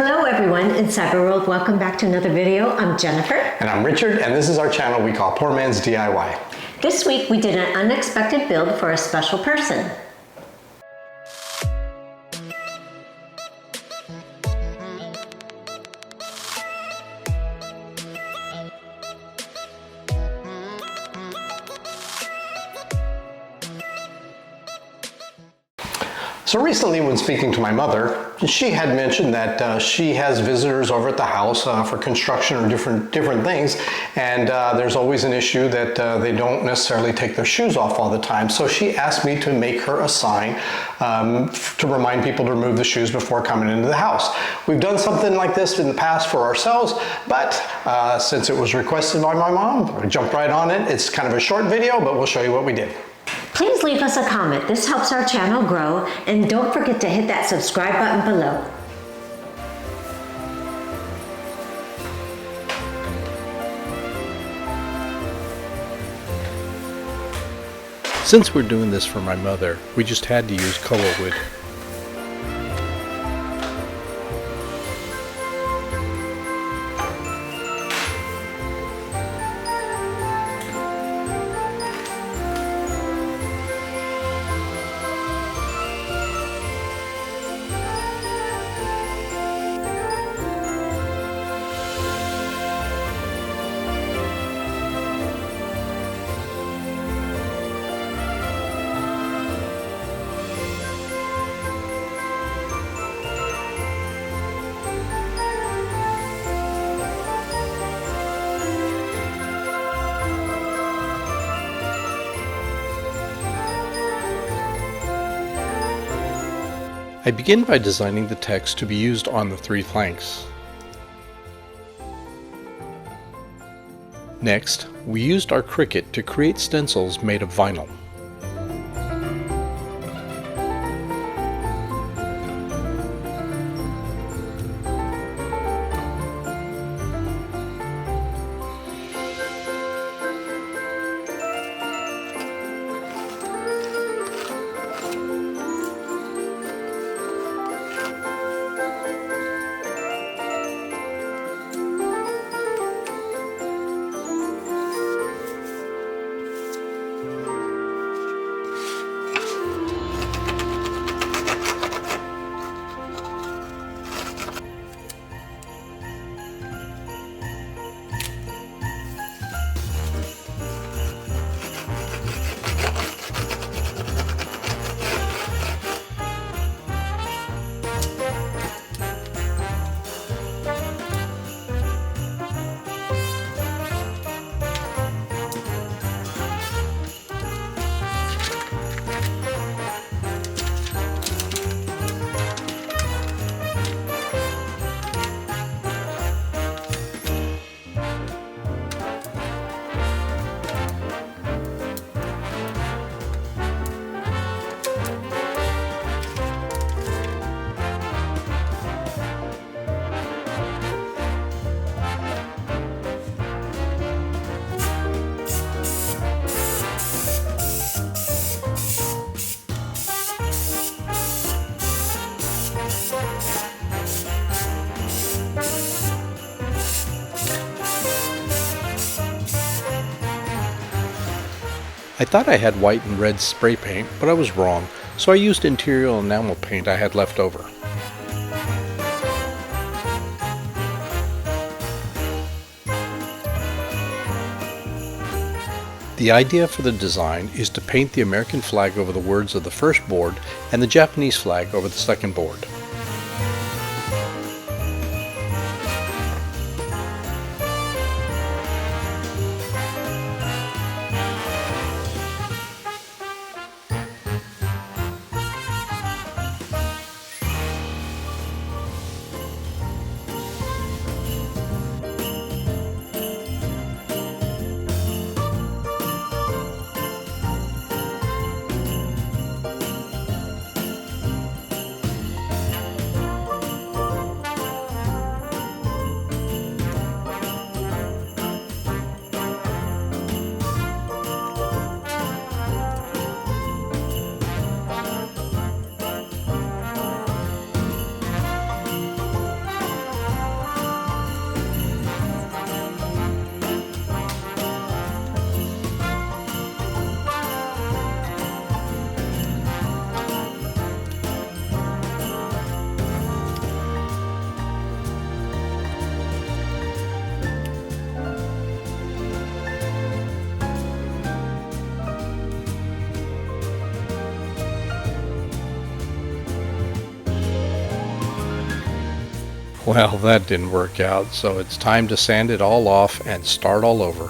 Hello everyone in Cyberworld, welcome back to another video. I'm Jennifer. And I'm Richard, and this is our channel we call Poor Man's DIY. This week we did an unexpected build for a special person. So recently when speaking to my mother, she had mentioned that she has visitors over at the house for construction or different things, and there's always an issue that they don't necessarily take their shoes off all the time. So she asked me to make her a sign to remind people to remove the shoes before coming into the house. We've done something like this in the past for ourselves, but since it was requested by my mom, we jumped right on it. It's kind of a short video, but we'll show you what we did. Please leave us a comment. This helps our channel grow, and don't forget to hit that subscribe button below. Since we're doing this for my mother, we just had to use color wood. I begin by designing the text to be used on the 3 planks. Next, we used our Cricut to create stencils made of vinyl. I thought I had white and red spray paint, but I was wrong, so I used interior enamel paint I had left over. The idea for the design is to paint the American flag over the words of the first board and the Japanese flag over the second board. Well, that didn't work out, so it's time to sand it all off and start all over.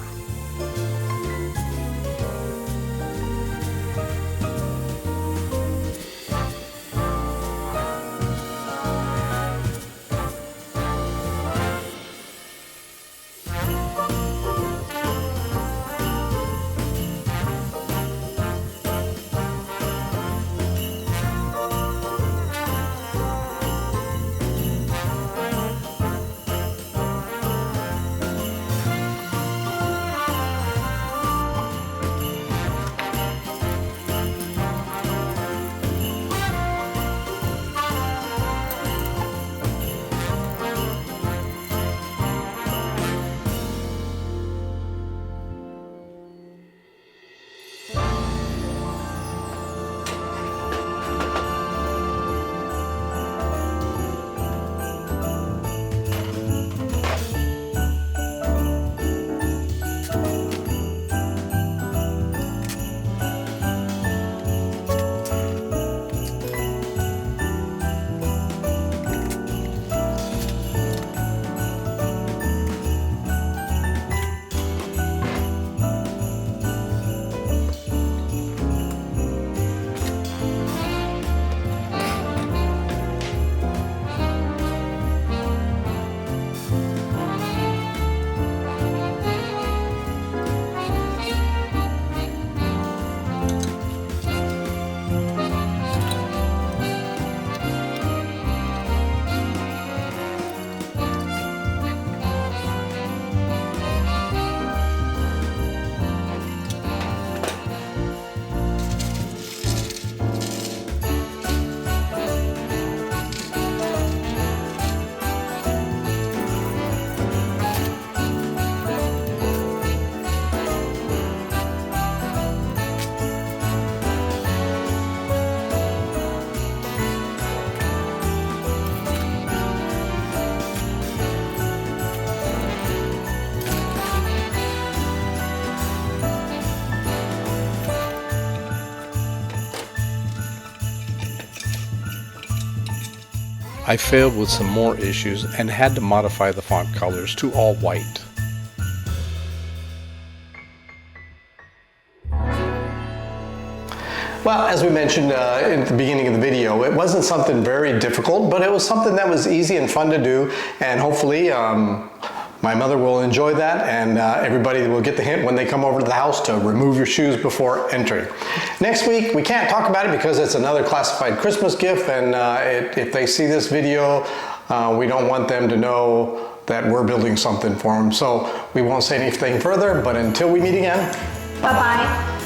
I failed with some more issues and had to modify the font colors to all white. Well, as we mentioned in the beginning of the video, it wasn't something very difficult, but it was something that was easy and fun to do, and hopefully my mother will enjoy that, and everybody will get the hint when they come over to the house to remove your shoes before entering. Next week, we can't talk about it because it's another classified Christmas gift, and if they see this video, we don't want them to know that we're building something for them. So we won't say anything further, but until we meet again, Bye-bye.